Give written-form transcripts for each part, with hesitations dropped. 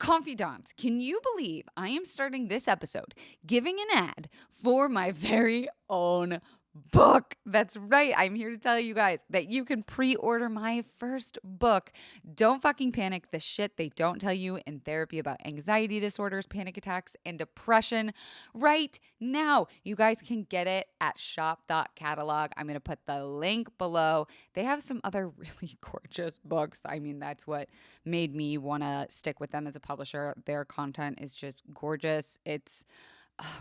Confidants, can you believe I am starting this episode giving an ad for my very own book? That's right. I'm here to tell you guys that you can pre-order my first book. Don't fucking panic. The shit they don't tell you in therapy about anxiety disorders, panic attacks, and depression. Right now, you guys can get it at shop.catalog. I'm going to put the link below. They have some other really gorgeous books. I mean, that's what made me want to stick with them as a publisher. Their content is just gorgeous. It's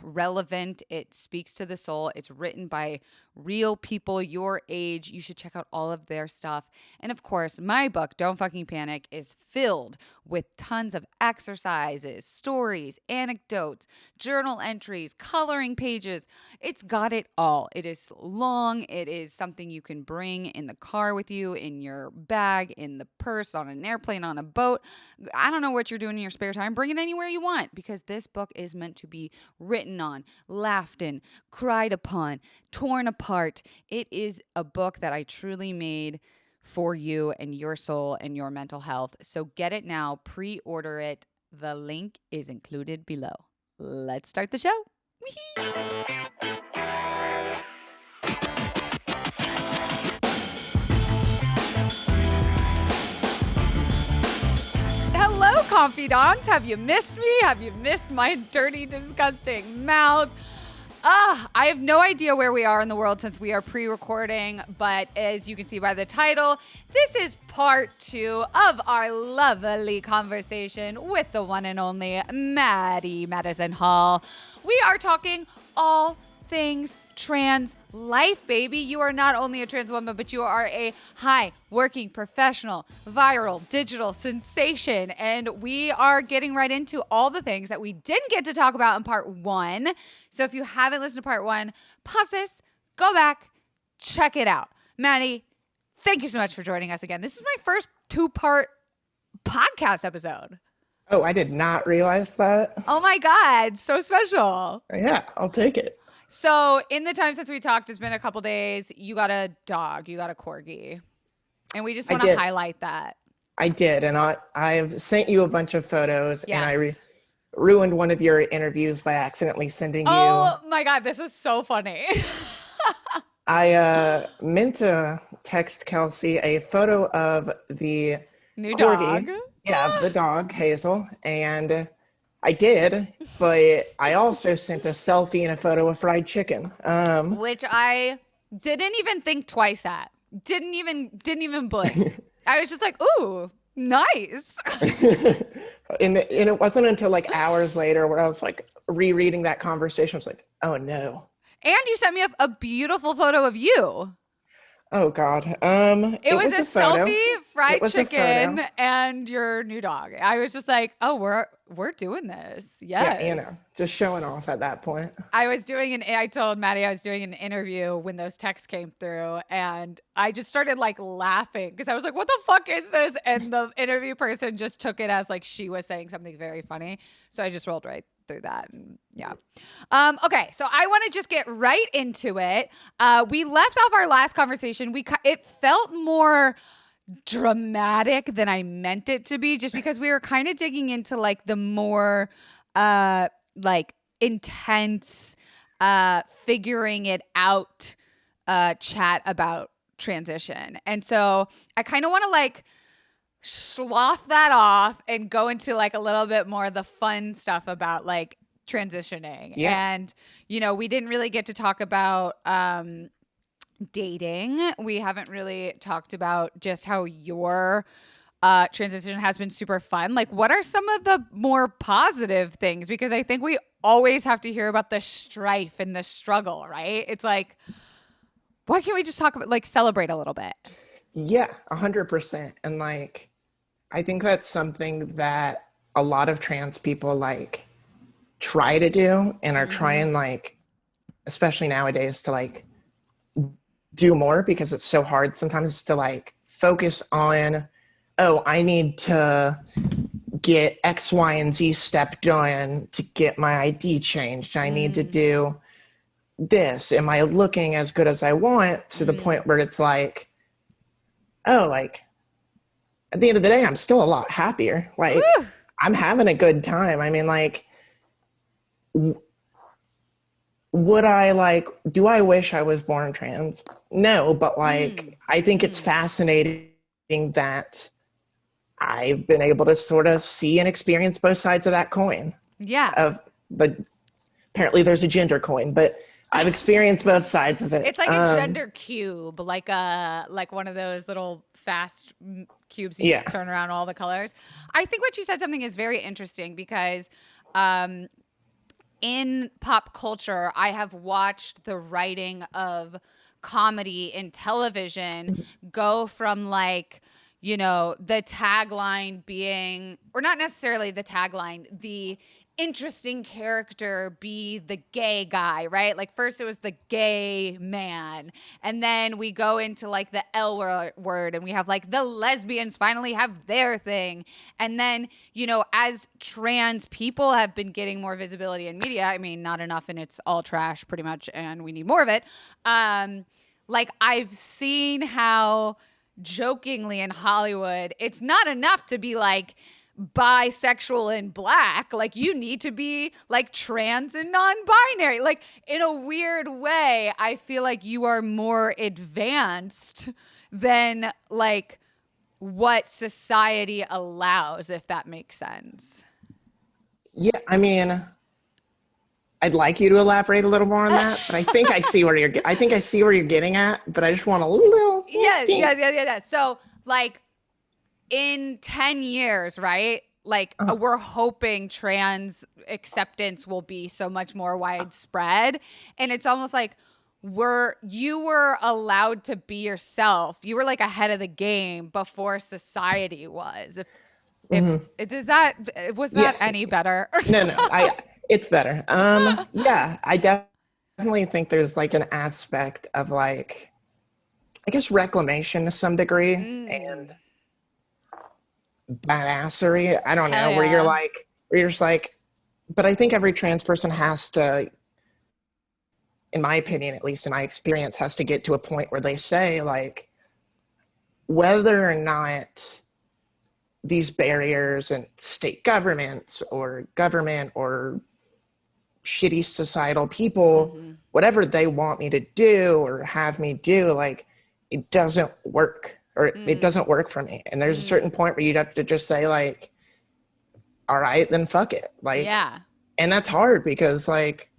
relevant. It speaks to the soul. It's written by real people your age. You should check out all of their stuff. And of course, my book, Don't Fucking Panic, is filled with tons of exercises, stories, anecdotes, journal entries, coloring pages. It's got it all. It is long. It is something you can bring in the car with you, in your bag, in the purse, on an airplane, on a boat. I don't know what you're doing in your spare time. Bring it anywhere you want, because this book is meant to be written on, laughed in, cried upon, torn apart. It is a book that I truly made for you and your soul and your mental health. So get it now, pre-order it. The link is included below. Let's start the show. Hello, confidants. Have you missed me? Have you missed my dirty, disgusting mouth? I have no idea where we are in the world since we are pre-recording, but as you can see by the title, this is part 2 of our lovely conversation with the one and only Maddie Hall. We are talking all things trans life, baby. You are not only a trans woman, but you are a high working professional, viral, digital sensation. And we are getting right into all the things that we didn't get to talk about in part 1. So if you haven't listened to part 1, pause this, go back, check it out. Maddie, thank you so much for joining us again. This is my first 2-part podcast episode. Oh, I did not realize that. Oh my God, so special. Yeah, I'll take it. So in the time since we talked, it's been a couple days. You got a dog. You got a corgi. And we just want to highlight that. I did. And I've sent you a bunch of photos. Yes. And I ruined one of your interviews by accidentally sending you. Oh my God, this is so funny. I meant to text Kelsey a photo of the new corgi. Dog. Yeah, the dog, Hazel. And I did, but I also sent a selfie and a photo of fried chicken. Which I didn't even think twice at. Didn't even blink. I was just like, ooh, nice. And it wasn't until like hours later where I was like rereading that conversation. I was like, oh no. And you sent me a beautiful photo of you. Oh God. It was a selfie, fried chicken, and your new dog. I was just like, oh, we're doing this. Yes. Yeah, just showing off at that point. I told Maddie I was doing an interview when those texts came through, and I just started like laughing because I was like, what the fuck is this? And the interview person just took it as like she was saying something very funny. So I just rolled right through that. And yeah. Okay. So I want to just get right into it. We left off our last conversation. It felt more dramatic than I meant it to be, just because we were kind of digging into like the more like intense figuring it out chat about transition. And so I kind of want to like slough that off and go into like a little bit more of the fun stuff about like transitioning. Yeah. And we didn't really get to talk about dating. We haven't really talked about just how your transition has been super fun. Like, what are some of the more positive things? Because I think we always have to hear about the strife and the struggle, right? It's like, why can't we just talk about like celebrate a little bit? Yeah, 100%. And like, I think that's something that a lot of trans people like try to do and are trying like, especially nowadays, to like do more, because it's so hard sometimes to like focus on, oh, I need to get X, Y, and Z step done to get my ID changed. I need to do this. Am I looking as good as I want? To the point where it's like, oh, like at the end of the day, I'm still a lot happier. Like, I'm having a good time. I mean, like, would I like, do I wish I was born trans? No, but like, I think it's fascinating that I've been able to sort of see and experience both sides of that coin. Yeah. Of the, apparently there's a gender coin, but I've experienced both sides of it. It's like a gender cube, like one of those little fast cubes you Yeah. turn around all the colors. I think what you said something is very interesting because in pop culture, I have watched the writing of comedy in television go from like, you know, the tagline being, or not necessarily the tagline, the interesting character be the gay guy, right? Like first it was the gay man, and then we go into like the word and we have like the lesbians finally have their thing. And then, you know, as trans people have been getting more visibility in media, I mean, not enough and it's all trash pretty much and we need more of it. Like I've seen how jokingly in Hollywood, it's not enough to be like bisexual and black. Like you need to be like trans and non-binary. Like in a weird way, I feel like you are more advanced than like what society allows, if that makes sense. Yeah, I mean, I'd like you to elaborate a little more on that, but I think I see where you're getting at, but I just want a little. Yeah. So like in 10 years, right? Like we're hoping trans acceptance will be so much more widespread. And it's almost like you were allowed to be yourself. You were like ahead of the game before society was. Was that any better? No, it's better. Yeah, I definitely think there's like an aspect of like, I guess reclamation to some degree and badassery. I don't know, Hell where yeah. you're just like, but I think every trans person has to, in my opinion, at least in my experience, has to get to a point where they say like, whether or not these barriers and state governments or government or shitty societal people, whatever they want me to do or have me do, like it doesn't work or it doesn't work for me. And there's a certain point where you'd have to just say like, all right, then fuck it. Like, Yeah. and that's hard because like,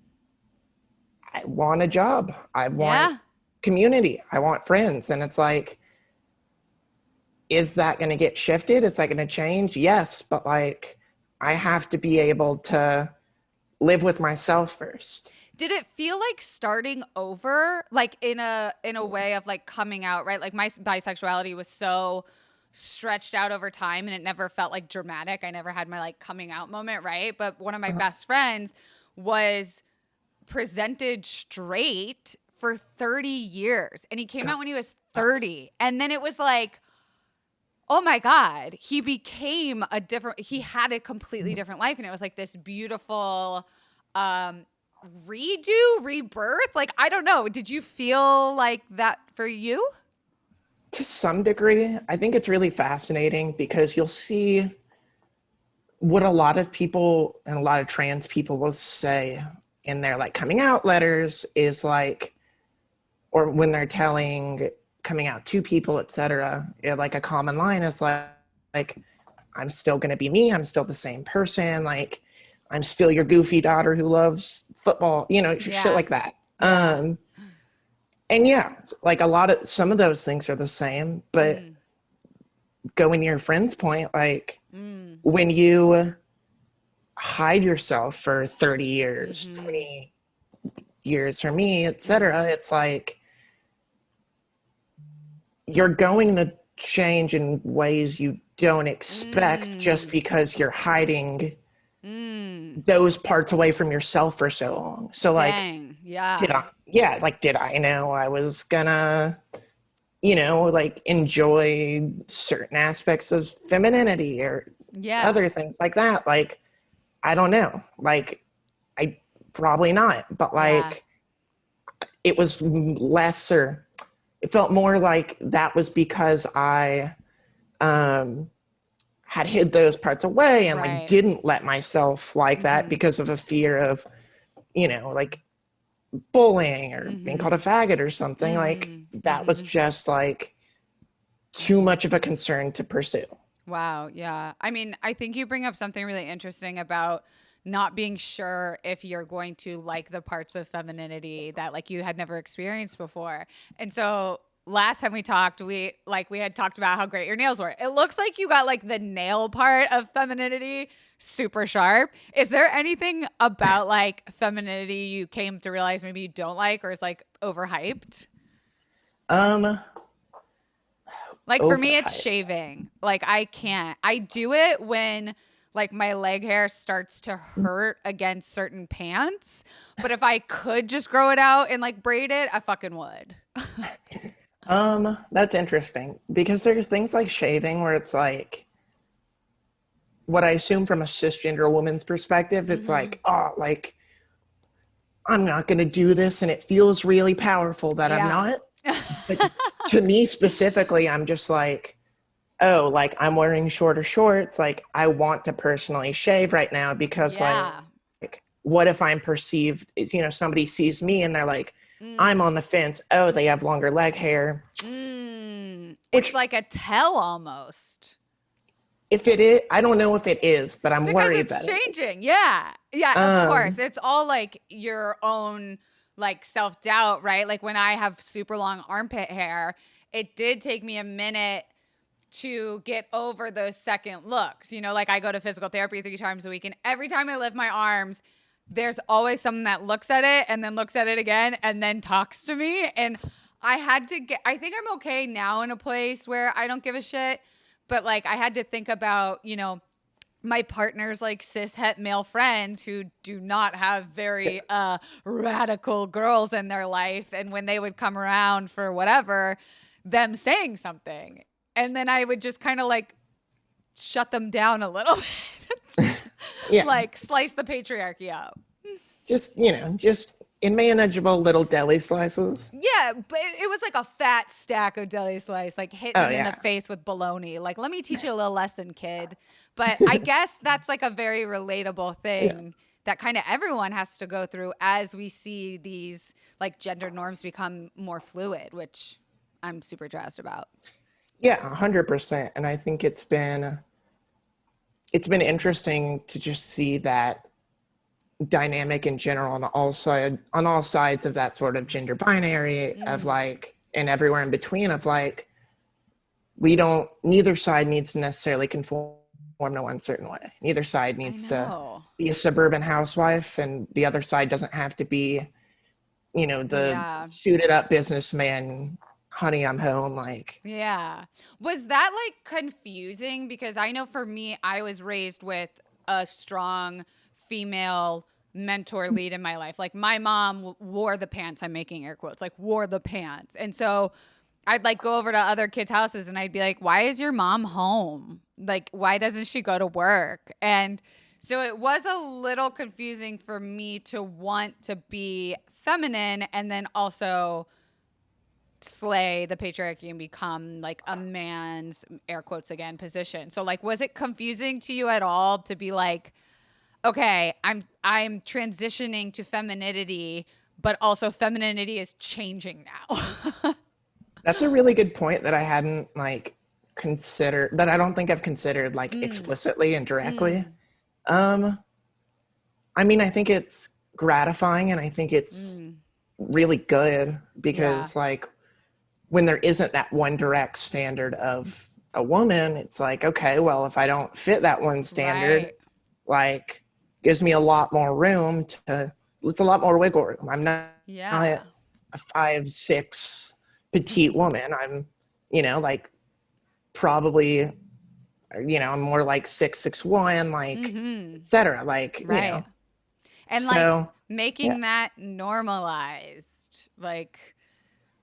I want a job. I want community. I want friends. And it's like, is that going to get shifted? Is that going to change? Yes. But like, I have to be able to live with myself first. Did it feel like starting over, like in a way of like coming out, right? Like my bisexuality was so stretched out over time and it never felt like dramatic. I never had my like coming out moment, right? But one of my best friends was presented straight for 30 years and he came out when he was 30. And then it was like, oh my God, he had a completely different life. And it was like this beautiful rebirth. Like, I don't know. Did you feel like that for you? To some degree, I think it's really fascinating because you'll see what a lot of people and a lot of trans people will say in their like coming out letters is like, or when they're coming out to people, etc. Like a common line is like I'm still going to be me. I'm still the same person. Like I'm still your goofy daughter who loves football, you know, shit like that. And yeah, like some of those things are the same, but going to your friend's point, like when you hide yourself for 30 years, 20 years for me, etc., it's like, you're going to change in ways you don't expect just because you're hiding those parts away from yourself for so long. So like, did I know I was gonna, you know, like enjoy certain aspects of femininity or other things like that? Like, I don't know. Like, I probably not, but like it was lesser. It felt more like that was because I had hid those parts away and like Right. didn't let myself like that because of a fear of, like bullying or being called a faggot or something. Like that was just like too much of a concern to pursue. Wow. Yeah. I mean, I think you bring up something really interesting about not being sure if you're going to like the parts of femininity that like you had never experienced before. And so last time we talked, we had talked about how great your nails were. It looks like you got like the nail part of femininity super sharp. Is there anything about like femininity you came to realize maybe you don't like or is like overhyped? Um, Like for me, it's Overhyped. shaving. Like I can't. I do it when like my leg hair starts to hurt against certain pants. But if I could just grow it out and like braid it, I fucking would. That's interesting because there's things like shaving where it's like what I assume from a cisgender woman's perspective, it's like, oh, like I'm not going to do this and it feels really powerful that I'm Yeah. not. But to me specifically, I'm just like, oh, like I'm wearing shorter shorts. Like I want to personally shave right now because Yeah. like what if I'm perceived is, somebody sees me and they're like, I'm on Mm. the fence. Oh, they have longer leg hair. It's Which like a tell almost. if it is, I don't know if it is, but I'm Because worried it's that it is. changing. Yeah. Yeah, of course. Um, It's all like your own like self-doubt, right? Like when I have super long armpit hair, it did take me a minute to get over those second looks. Like I go to physical therapy 3 times a week and every time I lift my arms, there's always someone that looks at it and then looks at it again and then talks to me. And I think I'm okay now in a place where I don't give a shit. But like I had to think about, my partner's like cis het male friends who do not have very radical girls in their life. And when they would come around for whatever, them saying something. And then I would just kind of like shut them down a little bit. yeah, Like slice the patriarchy up. just in manageable little deli slices. Yeah, but it was like a fat stack of deli slice, like hitting Oh them in the yeah, face with bologna. Like, let me teach you a little lesson, kid. But I guess that's like a very relatable yeah, thing that kind of everyone has to go through as we see these like gender norms become more fluid, which I'm super jazzed about. yeah, 100%. And I think it's been interesting to just see that dynamic in general on all sides of that sort of gender binary of like and everywhere in between of like neither side needs to necessarily conform to one certain way. Neither side I needs to know. be a suburban housewife and the other side doesn't have to be, the Yeah. suited up businessman, honey, I'm home. Like, Yeah. Was that like confusing? Because I know for me, I was raised with a strong female mentor lead in my life. Like my mom wore the pants. I'm making air quotes, like wore the pants. And so I'd like go over to other kids' houses and I'd be like, why is your mom home? Like, why doesn't she go to work? And so it was a little confusing for me to want to be feminine and then also slay the patriarchy and become like a man's air quotes again position. So like was it confusing to you at all to be like, okay, I'm transitioning to femininity, but also femininity is changing now. that's a really good point that I hadn't like considered, that I don't think I've considered like Mm, explicitly and directly. mm, Um, I mean, I think it's gratifying and I think it's mm. really good Yeah. because like when there isn't that one direct standard of a woman, it's like, okay, well, if I don't fit that one standard, Right. like gives me a lot more room to, it's a lot more wiggle room. I'm not Yeah. a 5'6" petite woman. I'm, like probably, I'm more like 6'1", like, Mm-hmm. etc. Like, Right. And like so yeah. making that normalized. Like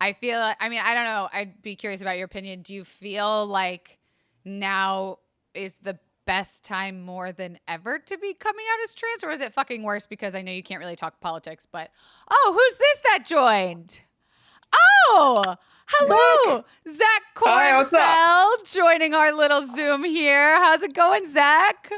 I feel, I mean, I don't know. I'd be curious about your opinion. Do you feel like now is the best time more than ever to be coming out as trans? Or is it fucking worse because I know you can't really talk politics, but oh, who's this that joined? Oh, Hello, Zach Hi, what's up? Kornfeld, joining our little Zoom here. How's it going, Zach?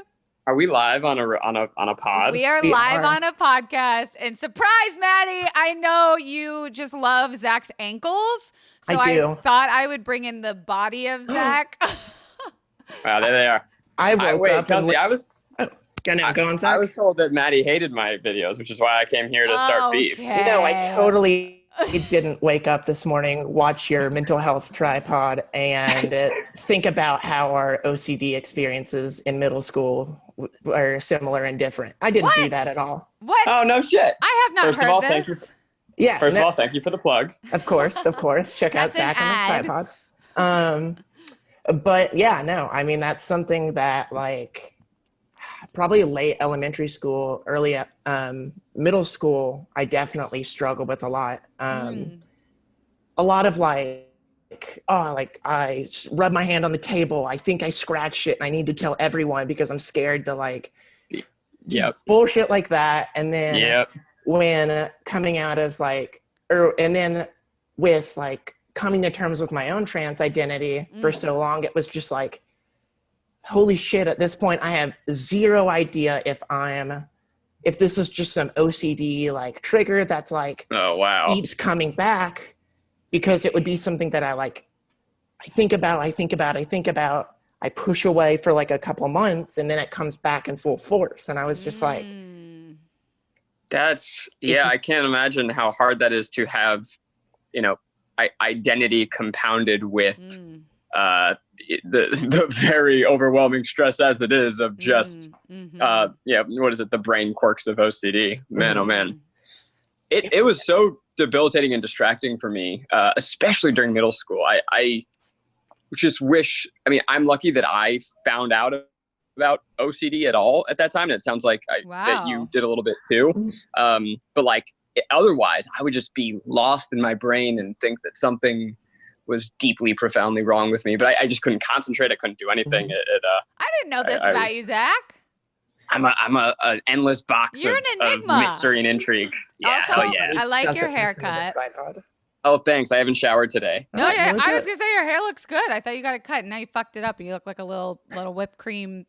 Are we live on a pod? We are live on a podcast. And surprise, Maddie, I know you just love Zach's ankles. So I do. I thought I would bring in the body of Zach. Wow, there they are. I woke wait, up Kelsey, and I was go on, Zach. I was told that Maddie hated my videos, which is why I came here to start beef. Okay. No, I totally didn't wake up this morning, watch your mental health tripod, and think about how our OCD experiences in middle school are similar and different. I didn't do that at all. What? Oh, no shit. I have not First of heard all, this. thank you. Yeah. First of all, thank you for the plug. Of course. Check out That's an Zach on ad. the tripod. But yeah, no, I mean, that's something that like probably late elementary school, early middle school, I definitely struggle with a lot. A lot of like I rub my hand on the table. I think I scratched it and I need to tell everyone because I'm scared to like bullshit like that. And then when coming out as like, and then with like coming to terms with my own trans identity for so long, it was just like, holy shit, at this point, I have zero idea if this is just some OCD like trigger that's like, oh, wow, keeps coming back, because it would be something that I think about, I push away for like a couple months and then it comes back in full force. And I was just like, I can't imagine how hard that is to have, identity compounded with the very overwhelming stress as it is of just, what is it? The brain quirks of OCD, man. Oh man. It was so debilitating and distracting for me, especially during middle school. I just wish, I'm lucky that I found out about OCD at all at that time. And it sounds like that you did a little bit too. But like otherwise I would just be lost in my brain and think that something was deeply, profoundly wrong with me, but I just couldn't concentrate. I couldn't do anything. I didn't know this about you, Zach. I'm an endless box You're of, an enigma. of mystery and intrigue. Yeah, Also, yeah. I like your haircut. Oh, thanks. I haven't showered today. No, really I was good. gonna say your hair looks good. I thought you got it cut, and now you fucked it up, and you look like a little whipped cream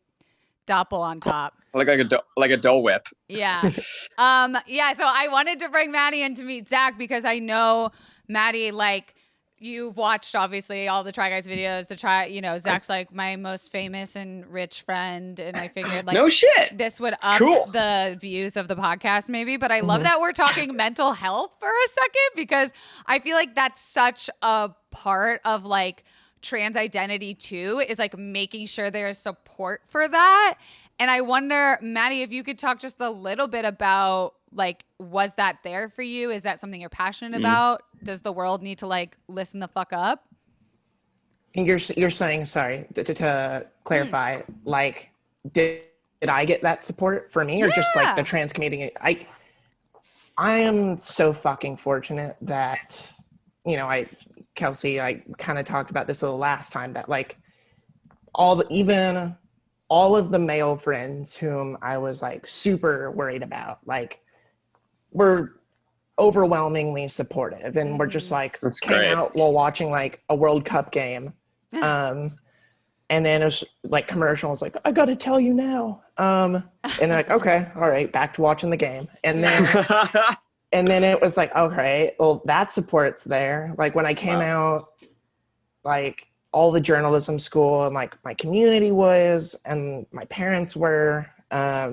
doppel on top. I look like a Dole Whip. Yeah. So I wanted to bring Maddie in to meet Zach because I know Maddie, like, you've watched obviously all the Try Guys videos. Zach's like my most famous and rich friend, and I figured like no shit. this would up the views of the podcast maybe. But I love that we're talking mental health for a second because I feel like that's such a part of like trans identity too, is like making sure there's support for that. And I wonder, Maddie, if you could talk just a little bit about like, was that there for you? Is that something you're passionate about? Does the world need to like listen the fuck up? And you're saying, sorry, to clarify, like, did I get that support for me or just like the trans community? I am so fucking fortunate that, Kelsey, I kind of talked about this the last time, that like all of the male friends whom I was like super worried about, like, were overwhelmingly supportive, and we're just like came out while watching like a World Cup game, and then it was like commercials like, I gotta tell you now, and like, okay, all right, back to watching the game, and then it was like, okay, well, that support's there. Like when I came out, like all the journalism school and like my community was, and my parents were, I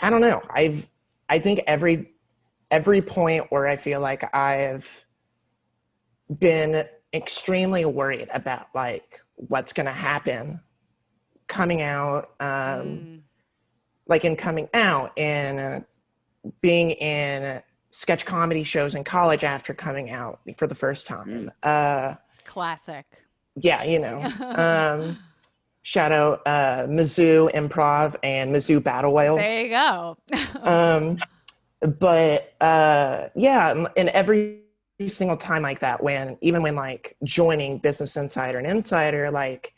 don't know, I think every point where I feel like I've been extremely worried about like what's going to happen coming out, like in coming out and being in sketch comedy shows in college after coming out for the first time. Classic. Yeah, shout out Mizzou Improv and Mizzou Battle Whale. There you go. But and every single time like that, even when like joining Business Insider and Insider, like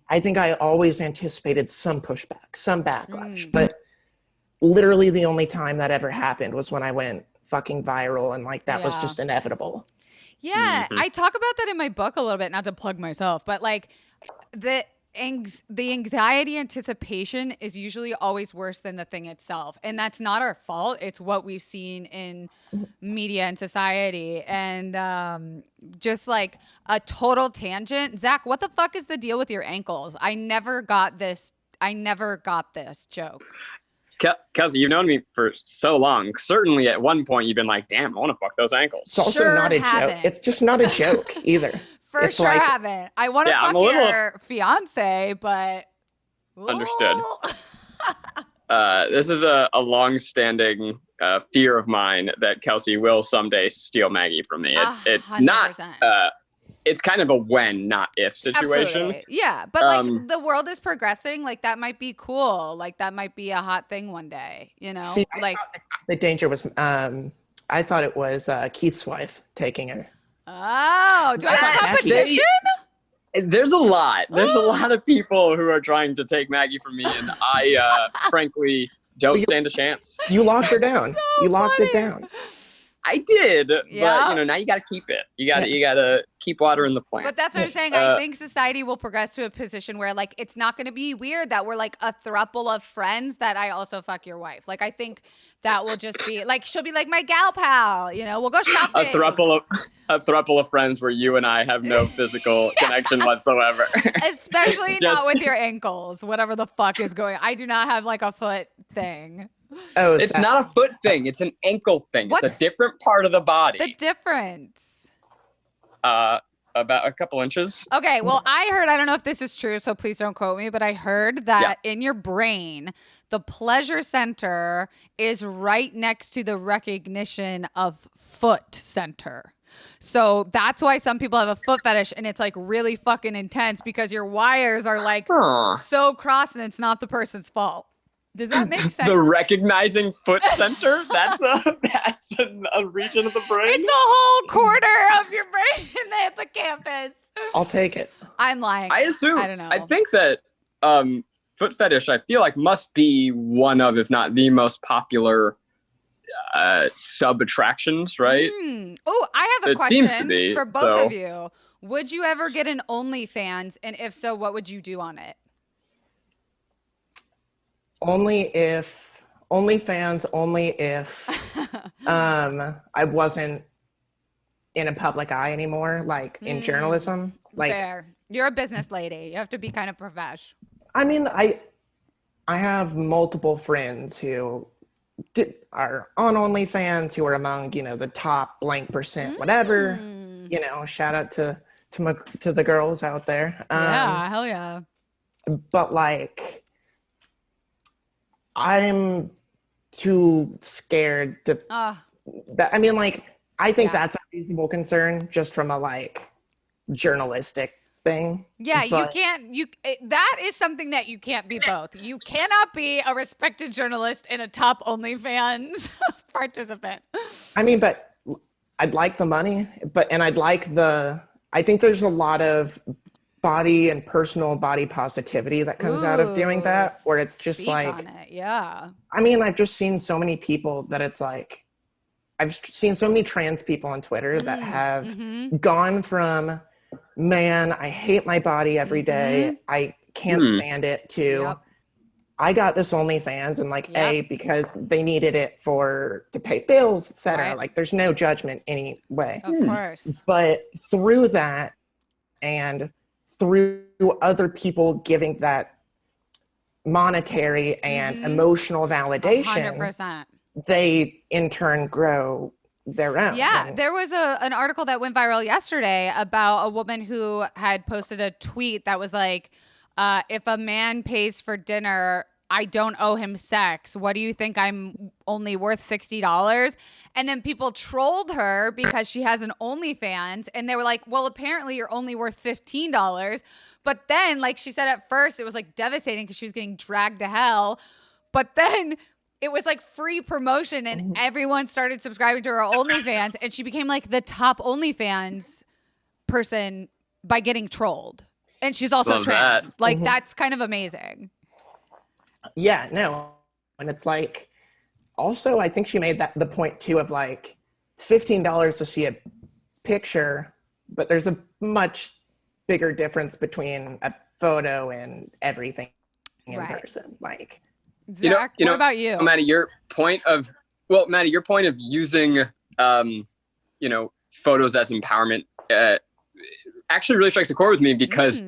I think I always anticipated some pushback, some backlash, but literally the only time that ever happened was when I went fucking viral, and like that was Yeah. just inevitable. Yeah, Mhm. I talk about that in my book a little bit, not to plug myself, but like the the anxiety anticipation is usually always worse than the thing itself. And that's not our fault. It's what we've seen in media and society. And just like a total tangent. Zach, what the fuck is the deal with your ankles? I never got this joke. Kelsey, you've known me for so long. Certainly at one point you've been like, damn, I want to fuck those ankles. It's also Sure not a haven't. joke. It's just not a joke either. For It's sure like- haven't. I want to Yeah, fuck I'm a little- your fiance, but Understood. Ooh. This is a long-standing fear of mine that Kelsey will someday steal Maggie from me. It's not. 100%. It's kind of a when, not if situation. Absolutely. Yeah, but like the world is progressing. Like that might be cool. Like that might be a hot thing one day. You know, See, like the danger was, I thought it was Keith's wife taking her. oh, do I have a That's competition? There's a lot. There's a lot of people who are trying to take Maggie from me, and I frankly don't stand a chance. You locked her down. You locked it funny. down. I did, Yeah. but now you got to keep it. You got to keep water in the plant. But that's what I'm saying. I think society will progress to a position where like it's not going to be weird that we're like a throuple of friends that I also fuck your wife. Like I think that will just be like she'll be like my gal pal. You know, we'll go shopping. a throuple of friends where you and I have no physical connection whatsoever. Especially not with your ankles, whatever the fuck is going. I do not have like a foot thing. Oh, It's not a foot thing. It's an ankle thing. What's it's a different part of the body. The difference. About a couple inches. Okay, well, I heard, I don't know if this is true, so please don't quote me, but I heard that in your brain, the pleasure center is right next to the recognition of foot center. So that's why some people have a foot fetish and it's like really fucking intense because your wires are like so crossed and it's not the person's fault. Does that make sense? The recognizing foot center? That's a region of the brain? It's a whole quarter of your brain in the hippocampus. I'll take it. I'm lying. I assume. I don't know. I think that foot fetish, I feel like, must be one of, if not the most popular sub attractions, right? Oh, I have a It seems to question be, for both so. of you. Would you ever get an OnlyFans? And if so, what would you do on it? Only if I wasn't in a public eye anymore, like in journalism. Like, Fair. You're a business lady. You have to be kind of profesh. I mean, I have multiple friends who are on OnlyFans who are among, the top blank percent, whatever. Shout out to the girls out there. Yeah, hell yeah. But like, I'm too scared to. I mean, like, I think that's a reasonable concern, just from a like journalistic thing. Yeah, but you can't. That is something that you can't be both. You cannot be a respected journalist and a top OnlyFans participant. I mean, but I'd like the money, and I'd like I think there's a lot of body and personal body positivity that comes out of doing that, where it's just Speak like, on it. Yeah. I mean, I've just seen so many people that it's like, I've seen so many trans people on Twitter that have gone from, man, I hate my body every day, I can't stand it, to I got this OnlyFans, and like, because they needed it to pay bills, etc. Right. Like, there's no judgment anyway. Of course. But through that, and through other people giving that monetary and emotional validation, 100%. they in turn grow their own. Yeah, there was an article that went viral yesterday about a woman who had posted a tweet that was like, if a man pays for dinner, I don't owe him sex. What do you think? I'm only worth $60? And then people trolled her because she has an OnlyFans, and they were like, well, apparently you're only worth $15. But then, like she said, at first it was like devastating because she was getting dragged to hell. But then it was like free promotion, and everyone started subscribing to her OnlyFans, and she became like the top OnlyFans person by getting trolled. And she's also Love trans. that. Like, that's kind of amazing. Yeah, no. And it's like, also, I think she made the point too of like, it's $15 to see a picture, but there's a much bigger difference between a photo and everything in person. Like, Zach, what about you? Maddie, your point of using, photos as empowerment, actually really strikes a chord with me, because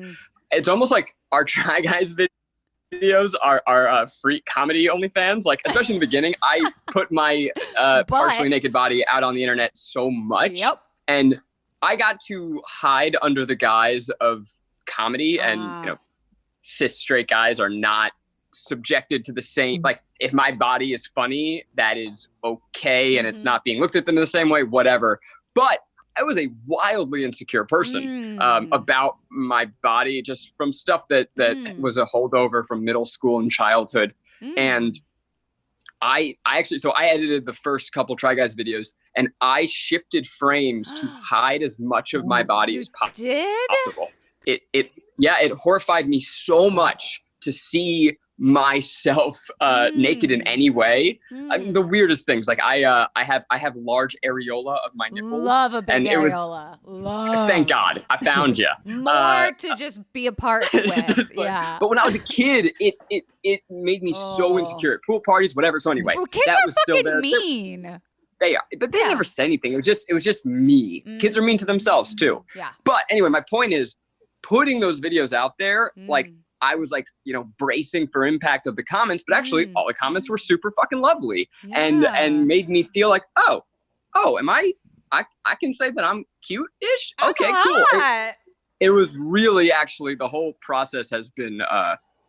it's almost like our Try Guys videos are free comedy OnlyFans. Like, especially in the beginning, I put my partially naked body out on the internet so much, and I got to hide under the guise of comedy, and cis straight guys are not subjected to the same, like, if my body is funny, that is okay, and it's not being looked at them in the same way, whatever. But I was a wildly insecure person about my body, just from stuff that was a holdover from middle school and childhood. And I edited the first couple Try Guys videos, and I shifted frames to hide as much of my body as possible. It horrified me so much to see myself naked in any way. The weirdest things, like I have large areola of my nipples. Love a big areola. Thank God I found you. More to just be apart with. Yeah. But when I was a kid, it made me so insecure at pool parties, whatever. So anyway, well, kids that are was still there. mean. They are, but they never said anything. It was just me. Kids are mean to themselves too. Yeah. But anyway, my point is, putting those videos out there, like, I was like, bracing for impact of the comments, but actually all the comments were super fucking lovely, and made me feel like, oh, I can say that I'm cute-ish. Okay, cool. It was really, actually, the whole process has been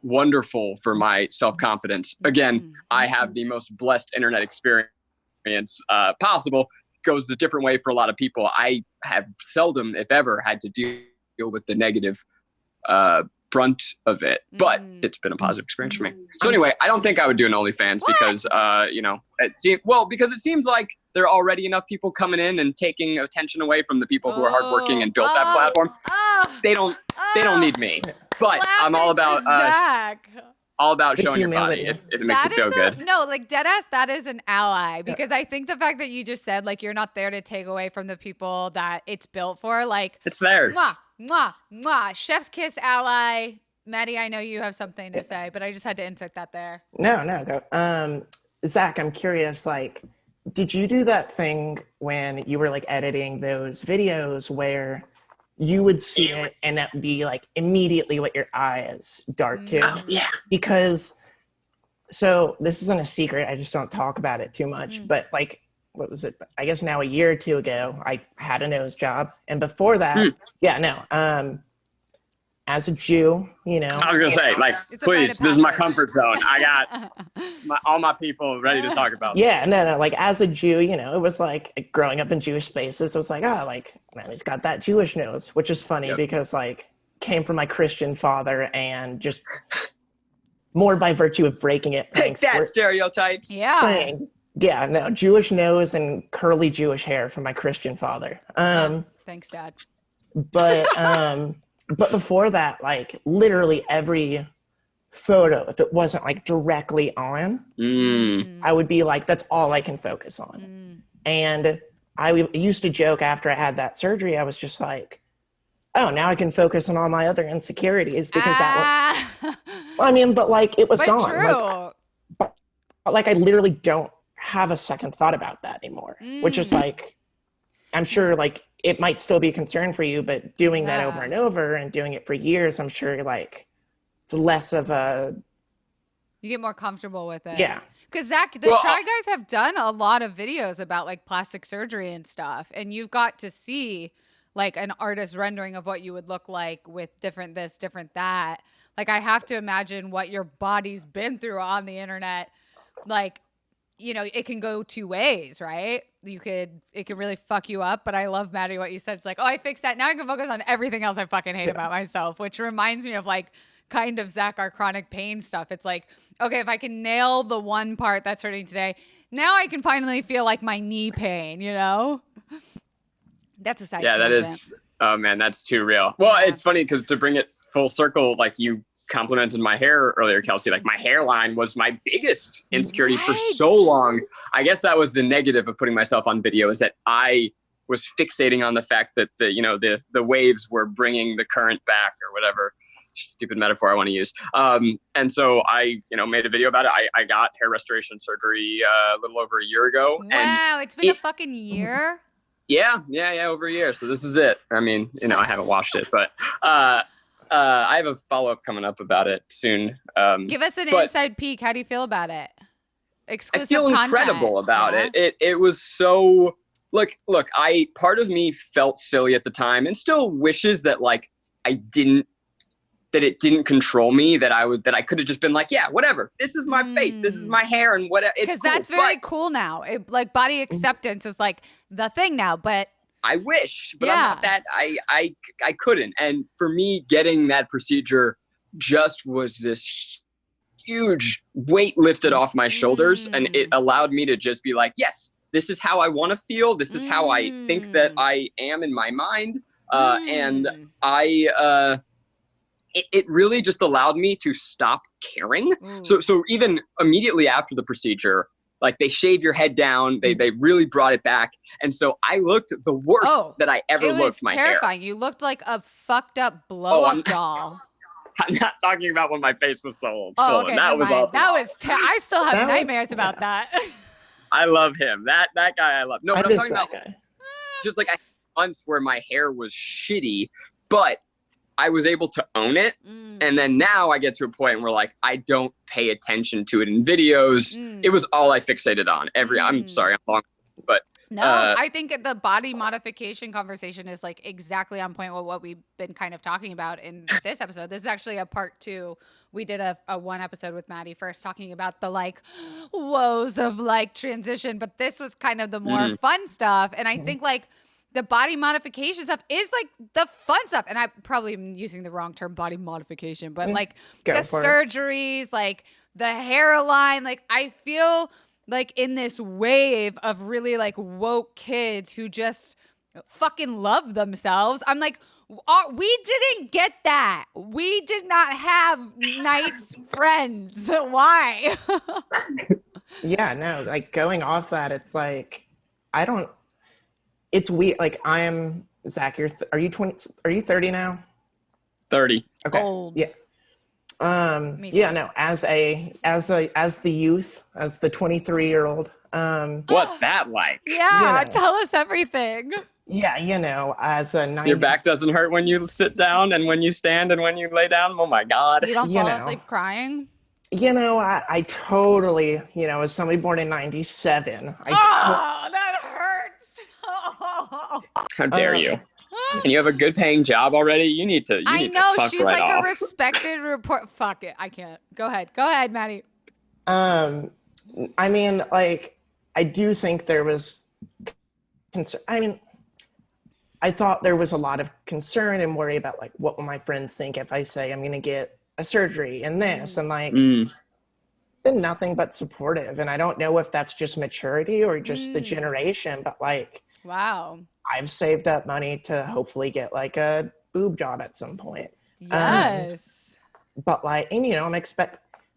wonderful for my self-confidence. Again, I have the most blessed internet experience possible. Goes a different way for a lot of people. I have seldom, if ever, had to deal with the negative brunt of it, but it's been a positive experience for me. So anyway, I don't think I would do an OnlyFans because because it seems like there are already enough people coming in and taking attention away from the people who are hardworking and built that platform. They don't need me. But I'm all about showing your body. It makes it feel good. No, like, deadass, that is an ally, because I think the fact that you just said, like, you're not there to take away from the people that it's built for, like, it's theirs. Mwah, mwah. Chef's kiss ally. Maddie, I know you have something to say, but I just had to insert that there. No, go. Zach, I'm curious, like, did you do that thing when you were like editing those videos where you would see it and it would be like immediately what your eyes dart to? Oh, yeah. Because, so this isn't a secret, I just don't talk about it too much, but like, what was it? I guess now a year or two ago, I had a nose job. And before that, as a Jew, I was going to say, like, please, this is my comfort zone. I got all my people ready to talk about this. Yeah, no, like, as a Jew, it was like, growing up in Jewish spaces, it was like, man, he's got that Jewish nose, which is funny because, like, came from my Christian father, and just more by virtue of breaking it. Take that, stereotypes. Yeah. Yeah, no, Jewish nose and curly Jewish hair from my Christian father. Thanks, Dad. But before that, like, literally every photo, if it wasn't like directly on, I would be like, that's all I can focus on. And I used to joke after I had that surgery, I was just like, oh, now I can focus on all my other insecurities because that was, but like, it was gone. True. Like, I literally don't have a second thought about that anymore, which is like, I'm sure like it might still be a concern for you, but doing that over and over and doing it for years, I'm sure like it's less of a, you get more comfortable with it. Yeah. Because Zach, the Try Guys have done a lot of videos about like plastic surgery and stuff, and you've got to see like an artist rendering of what you would look like with different this, different that. Like, I have to imagine what your body's been through on the internet. Like, it can go two ways, right? It could really fuck you up, but I love, Maddie, what you said. It's like, oh, I fixed that. Now I can focus on everything else I fucking hate about myself, which reminds me of like kind of Zach, our chronic pain stuff. It's like, okay, if I can nail the one part that's hurting today, now I can finally feel like my knee pain, That's a side tangent. That is, oh man, that's too real. Well, it's funny because to bring it full circle, like, you complimented my hair earlier, Kelsey. Like my hairline was my biggest insecurity for so long. I guess that was the negative of putting myself on video, is that I was fixating on the fact that the waves were bringing the current back or whatever stupid metaphor I want to use. And so I, made a video about it. I got hair restoration surgery a little over a year ago. Wow, it's been a fucking year. Yeah, over a year. So this is it. I mean, I haven't watched it, but I have a follow-up coming up about it soon. Give us an inside peek. How do you feel about it? Exclusive I feel content. incredible about it. It was so look, part of me felt silly at the time and still wishes that that it didn't control me, that I could have just been like, yeah, whatever. This is my face. This is my hair and whatever. Because cool. That's very cool now. Body acceptance is the thing now, but I wish, but I'm not that. I couldn't. And for me, getting that procedure just was this huge weight lifted off my shoulders. And it allowed me to just be like, yes, this is how I want to feel. This is how I think that I am in my mind. And it really just allowed me to stop caring. So even immediately after the procedure, they shave your head down, they really brought it back. And so I looked the worst that I ever looked. It was my terrifying. Hair. You looked like a fucked up blow-up doll. I'm not talking about when my face was swollen. Okay, that was awful. That was I still have nightmares about that. I love him. That guy I love. No, but I'm talking about just I had months where my hair was shitty, but I was able to own it. And then now I get to a point where I don't pay attention to it in videos. It was all I fixated on. I'm sorry, I'm long, but no, I think the body modification conversation is exactly on point with what we've been kind of talking about in this episode. This is actually a part 2. We did a one episode with Maddie first talking about the woes of transition, but this was kind of the more fun stuff. And I think the body modification stuff is the fun stuff. And I probably am using the wrong term, body modification, but the surgeries, the hairline, I feel in this wave of really woke kids who just fucking love themselves. I'm we didn't get that. We did not have nice friends. Why? Yeah, no, going off that, it's it's weird. I am Zach. Are you 20? Are you 30 now? 30. Okay. Old. Yeah. Yeah. No. As the youth, as the 23-year-old. What's that like? Yeah. Tell us everything. Yeah. As a 90. Your back doesn't hurt when you sit down and when you stand and when you lay down. Oh my God. You don't fall asleep crying. I totally. As somebody born in '97. That hurts. How dare you? And you have a good paying job already. You need to. I know fuck she's right off. a respected report. Fuck it. I can't. Go ahead, Maddie. I mean, I do think there was concern. I mean, I thought there was a lot of concern and worry about what will my friends think if I say I'm going to get a surgery and this and been nothing but supportive. And I don't know if that's just maturity or just the generation, but wow, I've saved up money to hopefully get a boob job at some point. Yes. But I'm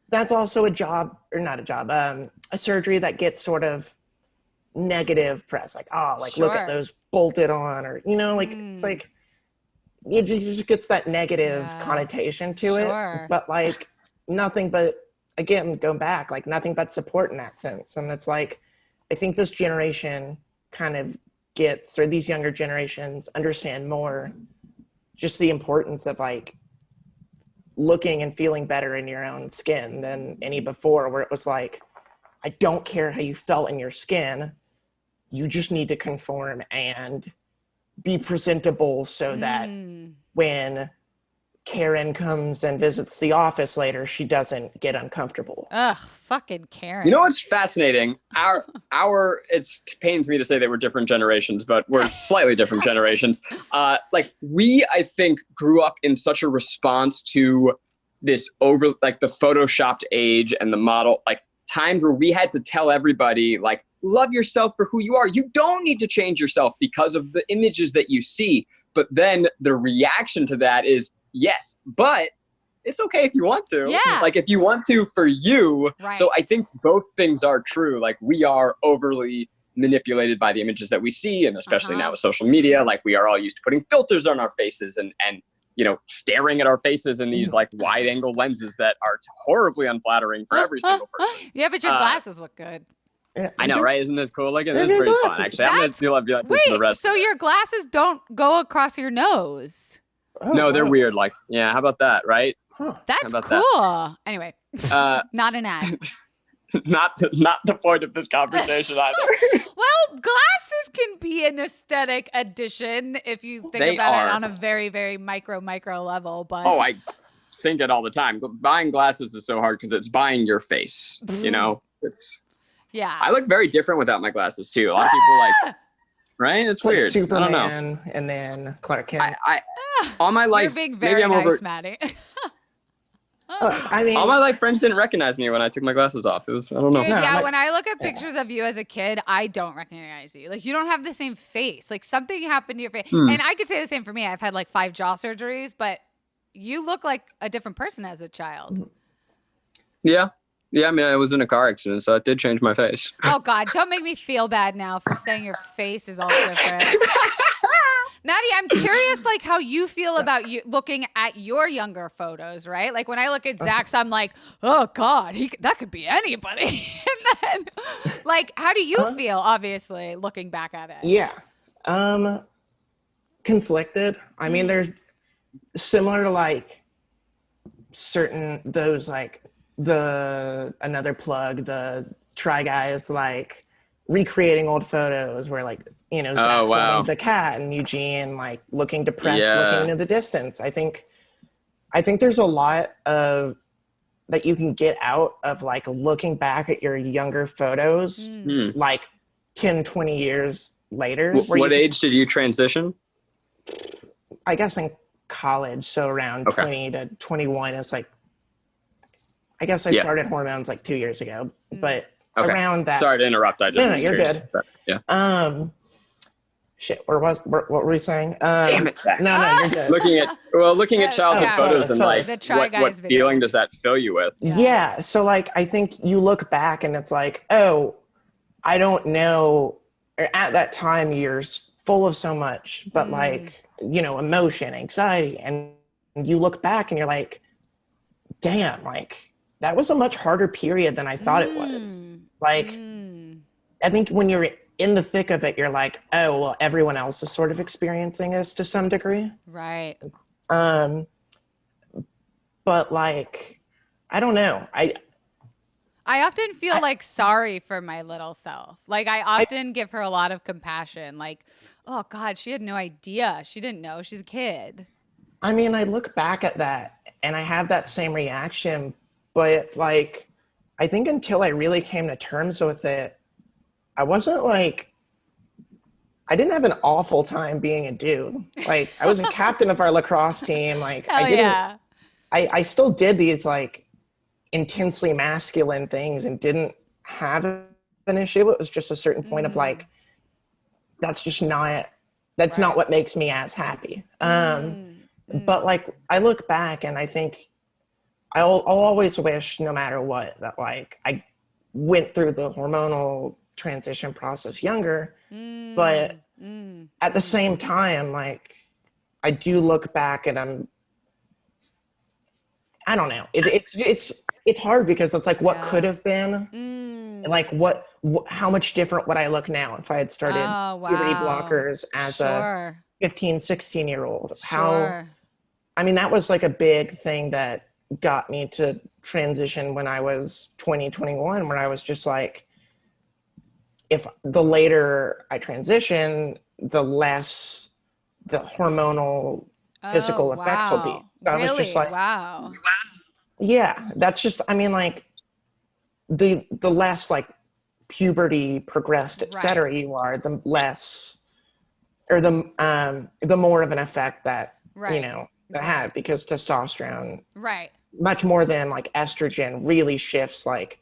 that's also a job or not a job, a surgery that gets sort of negative press. Look at those bolted on or, it's it just gets that negative connotation to it. But nothing but, again, going back, nothing but support in that sense. And it's I think this generation kind of gets, or these younger generations understand more just the importance of looking and feeling better in your own skin than any before, where it was I don't care how you felt in your skin. You just need to conform and be presentable so that when Karen comes and visits the office later, she doesn't get uncomfortable. Ugh, fucking Karen. You know what's fascinating? It pains me to say that we're different generations, but we're slightly different generations. We, I think, grew up in such a response to this the photoshopped age and the model, times where we had to tell everybody, love yourself for who you are. You don't need to change yourself because of the images that you see. But then the reaction to that is, yes, but it's okay if you want to. Yeah. Like if you want to for you. Right. So I think both things are true. Like we are overly manipulated by the images that we see, and especially now with social media, like we are all used to putting filters on our faces and staring at our faces in these like wide angle lenses that are horribly unflattering for every single person. Yeah, but your glasses look good. Yeah, I know, right? Isn't this cool? Like it They're is good pretty fun, glasses. actually. I'm gonna do like this for the rest. So of it. your glasses don't go across your nose. Oh, No, they're wow. weird. Like, yeah, how about that, right? Huh. That's about cool. that? Anyway, Uh, not an ad. not the point of this conversation either. Well, glasses can be an aesthetic addition if you think They about are. it on a very, very micro level. But Oh, I think it all the time. Buying glasses is so hard because it's buying your face. It's. yeah. I look very different without my glasses too. A lot of people like, right? It's It's like weird. Superman I don't know. and then Clark Kent. I all my You're life, being maybe very I'm nice, over. Maddie. I mean, All my life, friends didn't recognize me when I took my glasses off. It was, I don't know. Dude, No, yeah, like- when I look at pictures of you as a kid, I don't recognize you. Like, you don't have the same face. Like, something happened to your face. And I could say the same for me. I've had like 5 jaw surgeries, but you look like a different person as a child. Yeah. I mean, I was in a car accident, so it did change my face. Oh, God, don't make me feel bad now for saying your face is all different. Maddie, I'm curious, like, how you feel about you looking at your younger photos, right? Like, when I look at Zach's, I'm like, oh, God, that could be anybody. And then, like, how do you feel, obviously, looking back at it? Yeah. Conflicted. I mean, there's similar to like certain those like another plug, the Try Guys, like recreating old photos where like, Zach filming the cat and Eugene like looking depressed, looking into the distance. I think there's a lot of that you can get out of like looking back at your younger photos like 10, 20 years later. What age did you transition? I guess in college, so around 20 to 21 is like, I guess I started hormones like 2 years ago, but around that. Sorry to interrupt. I just No, was you're curious. good. Yeah. Shit, what were we saying? Damn it, Zach. No, you're good. looking at childhood photos and like The Try Guys what video. feeling does that fill you with? Yeah, so like I think you look back and it's like, oh, I don't know. At that time, you're full of so much, but like, emotion, anxiety, and you look back and you're like, damn, like that was a much harder period than I thought it was. Like, I think when you're in the thick of it, you're like, oh, well, everyone else is sort of experiencing this to some degree. Right. But like, I don't know. I often feel like sorry for my little self. Like I often give her a lot of compassion. Like, oh God, she had no idea. She didn't know. She's a kid. I mean, I look back at that and I have that same reaction, but like, I think until I really came to terms with it, I wasn't like, I didn't have an awful time being a dude. Like I was a captain of our lacrosse team. Like I still did these like intensely masculine things and didn't have an issue. It was just a certain point of like, that's not what makes me as happy. But like, I look back and I think I'll always wish, no matter what, that like I went through the hormonal transition process younger, but at the same time, like I do look back and I don't know. It's hard because it's like what could have been, and like how much different would I look now if I had started puberty blockers as a 15, 16-year-old? I mean, that was like a big thing that got me to transition when I was 20, 21, where I was just like, if the later I transition, the less the hormonal physical effects will be. So I was just like, yeah, that's just, I mean, like the less like puberty progressed, et cetera, you are, the less, or the more of an effect that, that have, because testosterone, much more than like estrogen, really shifts like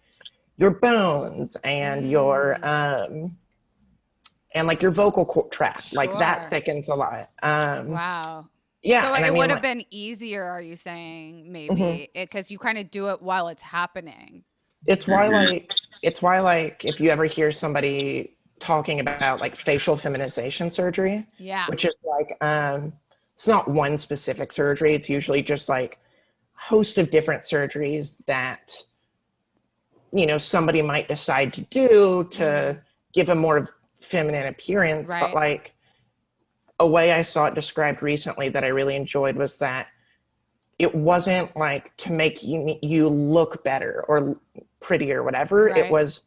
your bones and your and like your vocal tract, like that thickens a lot. Yeah. So and I it mean, would have like, been easier, are you saying, maybe? Because you kind of do it while it's happening. it's why like if you ever hear somebody talking about like facial feminization surgery, Yeah. which is like it's not one specific surgery, it's usually just like a host of different surgeries that somebody might decide to do to give a more feminine appearance. Right. But like a way I saw it described recently that I really enjoyed was that it wasn't like to make you look better or pretty or whatever. Right. It was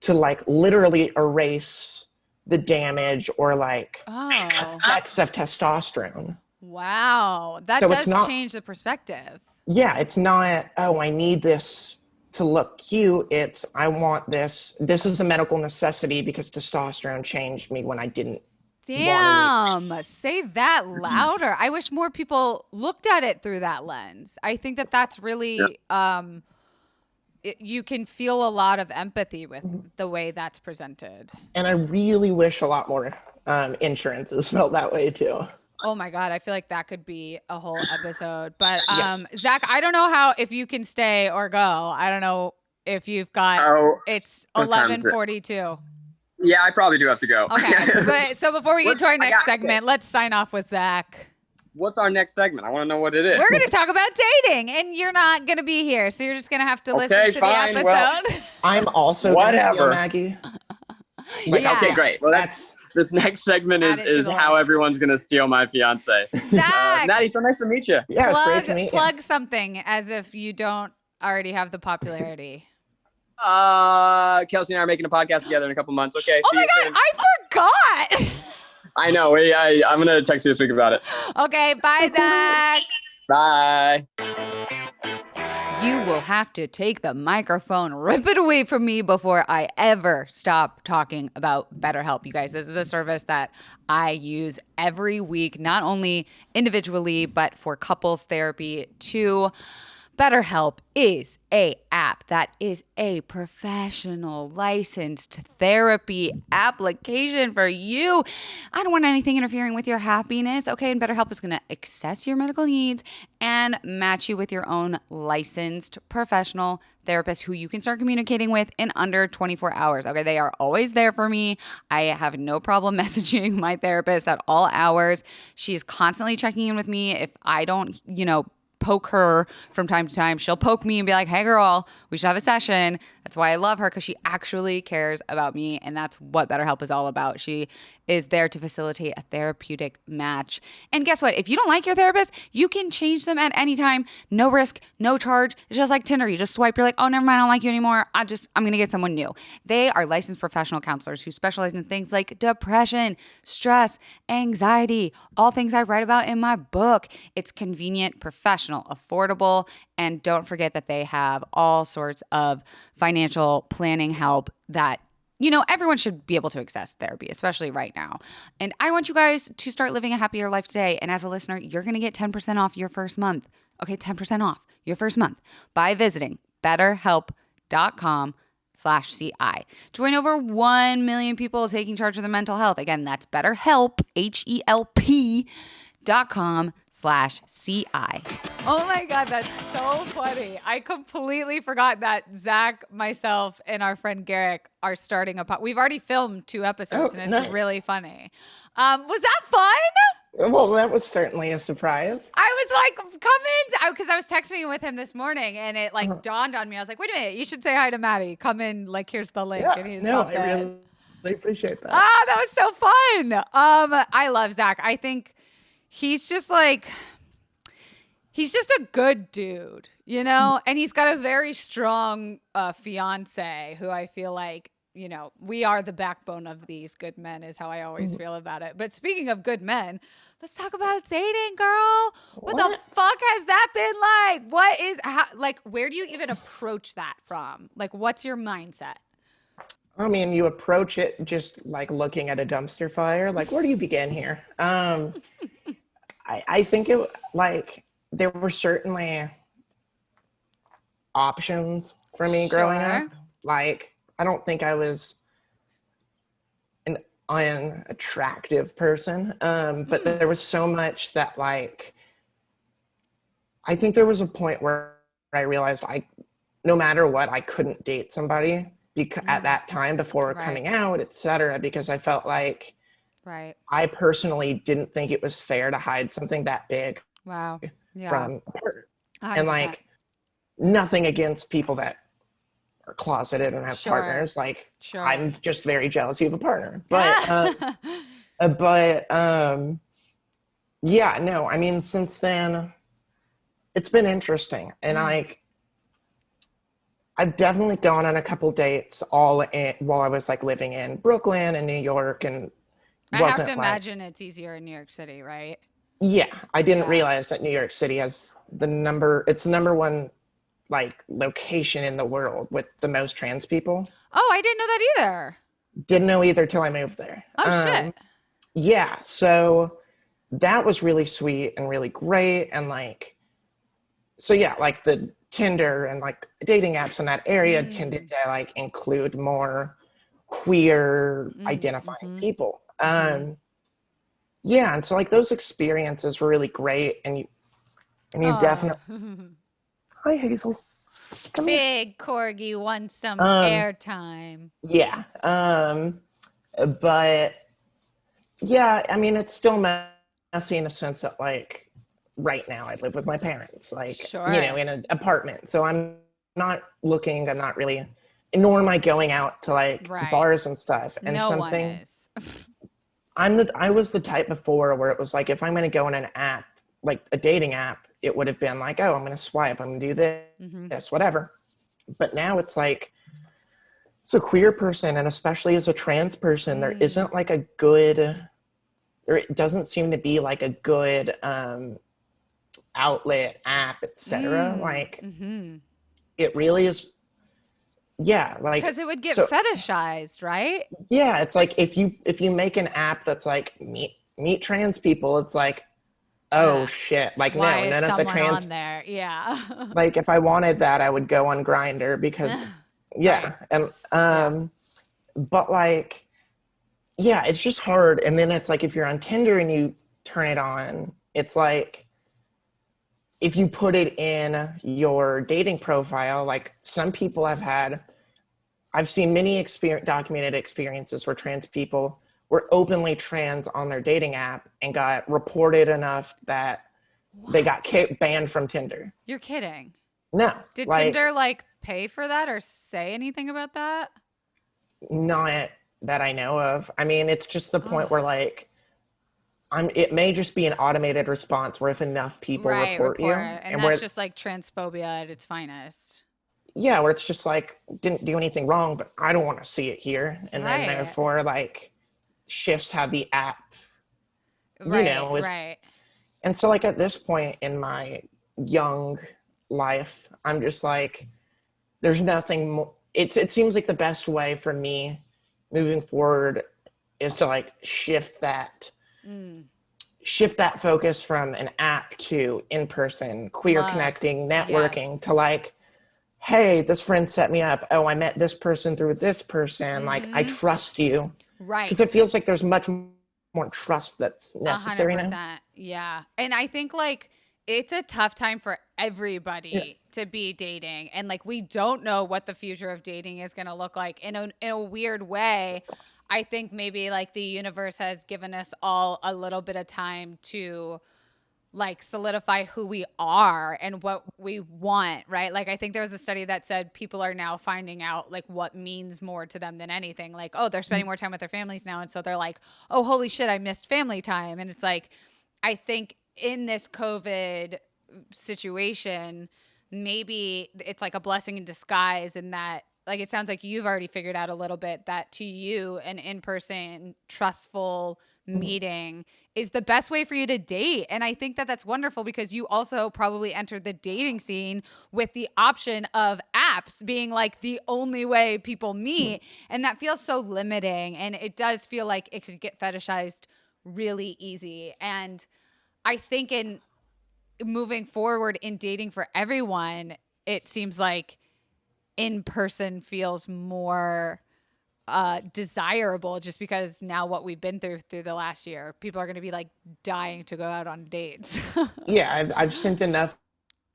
to like literally erase the damage or like effects of testosterone. Wow. That So does change the perspective. Yeah, it's not, oh, I need this to look cute. It's, I want this. This is a medical necessity because testosterone changed me when I didn't. Damn, say that louder. I wish more people looked at it through that lens. I think that that's really, you can feel a lot of empathy with the way that's presented. And I really wish a lot more insurances felt that way too. Oh my God, I feel like that could be a whole episode. But Zach, I don't know if you can stay or go. I don't know if you've got, it's 11:42. Yeah, I probably do have to go. Okay, but so before we get to our next segment, let's sign off with Zach. What's our next segment? I want to know what it is. We're going to talk about dating, and you're not going to be here, so you're just going to have to listen to the episode. Well, I'm also whatever, Maggie. Okay, great. Well, this next segment is how everyone's going to steal my fiance. Zach, Maddie, so nice to meet you. Yeah, it's great to meet you. Plug something as if you don't already have the popularity. Kelsey and I are making a podcast together in a couple months. Okay. Oh my God, I forgot. I know. I'm going to text you this week about it. Okay. Bye, Zach. Bye. You will have to take the microphone, rip it away from me before I ever stop talking about BetterHelp. You guys, this is a service that I use every week, not only individually, but for couples therapy too. BetterHelp is an app that is a professional licensed therapy application for you. I don't want anything interfering with your happiness, okay? And BetterHelp is going to assess your medical needs and match you with your own licensed professional therapist who you can start communicating with in under 24 hours, okay? They are always there for me. I have no problem messaging my therapist at all hours. She's constantly checking in with me. If I don't, poke her from time to time, she'll poke me and be like, hey girl, we should have a session. That's why I love her, because she actually cares about me, and that's what BetterHelp is all about. She is there to facilitate a therapeutic match. And guess what? If you don't like your therapist, you can change them at any time. No risk, no charge. It's just like Tinder. You just swipe, you're like, oh, never mind, I don't like you anymore. I'm going to get someone new. They are licensed professional counselors who specialize in things like depression, stress, anxiety, all things I write about in my book. It's convenient, professional, affordable, and don't forget that they have all sorts of financial planning help that everyone should be able to access therapy, especially right now. And I want you guys to start living a happier life today. And as a listener, you're going to get 10% off your first month. Okay, 10% off your first month by visiting betterhelp.com/CI. Join over 1 million people taking charge of their mental health. Again, that's BetterHelp, HELP.com/CI. Oh my God, that's so funny. I completely forgot that Zach, myself, and our friend Garrick are starting a We've already filmed 2 episodes, and it's nice. really funny. Was that fun? Well, that was certainly a surprise. I was like, come in, because I was texting with him this morning, and it dawned on me. I was like, wait a minute, you should say hi to Maddie. Come in, here's the link. Yeah, and he's I really appreciate that. that was so fun. I love Zach. I think he's just he's just a good dude, and he's got a very strong fiance who I feel like, we are the backbone of these good men is how I always feel about it. But speaking of good men, let's talk about dating, girl. What the fuck has that been like? Where do you even approach that from? What's your mindset? I mean, you approach it just looking at a dumpster fire. Where do you begin here? I think there were certainly options for me growing up. I don't think I was unattractive person. But there was so much that like, I think there was a point where I realized no matter what, I couldn't date somebody at that time before coming out, etc. Because I felt like I personally didn't think it was fair to hide something that big from a partner. 100%. And like, nothing against people that are closeted and have partners. Like, I'm just very jealous you have a partner. But yeah, no, I mean, since then, it's been interesting. And like, I've definitely gone on a couple dates while I was like living in Brooklyn and New York, and I have to imagine it's easier in New York City, right? Yeah, I didn't realize that New York City has it's the number one like location in the world with the most trans people. Oh, I didn't know that either. Didn't know either till I moved there. Oh shit. Yeah, so that was really sweet and really great. And like, so yeah, like the Tinder and like dating apps in that area tended to like include more queer identifying people. Yeah, and so like those experiences were really great, and you definitely. Hi, Hazel. Come Big corgi wants some airtime. Yeah, but yeah, I mean, it's still messy in the sense that like right now I live with my parents, like you know, in an apartment, so I'm not really, nor am I going out to like bars and stuff. And no one is. I was the type before where it was like, if I'm going to go on an app, like a dating app, it would have been like, oh, I'm going to swipe, I'm going to do this, whatever. But now it's like, as a queer person, and especially as a trans person, there isn't like a good, or it doesn't seem to be like a good outlet, app, etc. Like, it really is. Yeah, like, because it would get fetishized, right? Yeah, it's like if you make an app that's like meet trans people, it's like, oh shit, like no, none of the trans on there. Yeah. Like if I wanted that, I would go on Grindr because and but like, yeah, it's just hard. And then it's like if you're on Tinder and you turn it on, it's like if you put it in your dating profile, like some people I've seen many documented experiences where trans people were openly trans on their dating app and got reported enough that they got banned from Tinder. You're kidding. No. Did Tinder like pay for that or say anything about that? Not that I know of. I mean, it's just the point where like, it may just be an automated response where if enough people report you. And that's just like transphobia at its finest. Yeah, where it's just like, didn't do anything wrong, but I don't want to see it here. And then therefore like shifts how the app, you know, is. And so like at this point in my young life, I'm just like, there's nothing more. It seems like the best way for me moving forward is to like shift that focus from an app to in-person, queer connecting, networking to like, hey, this friend set me up. Oh, I met this person through this person. Like, I trust you. Right. Because it feels like there's much more trust that's necessary 100%. now. Yeah. And I think like it's a tough time for everybody to be dating. And like, we don't know what the future of dating is going to look like in a weird way. I think maybe like the universe has given us all a little bit of time to like solidify who we are and what we want, right? Like I think there was a study that said people are now finding out like what means more to them than anything. Like, oh, they're spending more time with their families now. And so they're like, oh, holy shit, I missed family time. And it's like, I think in this COVID situation, maybe it's like a blessing in disguise in that, like, it sounds like you've already figured out a little bit that to you, an in-person, trustful meeting is the best way for you to date. And I think that that's wonderful because you also probably entered the dating scene with the option of apps being like the only way people meet. And that feels so limiting. And it does feel like it could get fetishized really easy. And I think in moving forward in dating for everyone, it seems like in person feels more desirable just because now what we've been through the last year, people are going to be like dying to go out on dates. Yeah, I've sent enough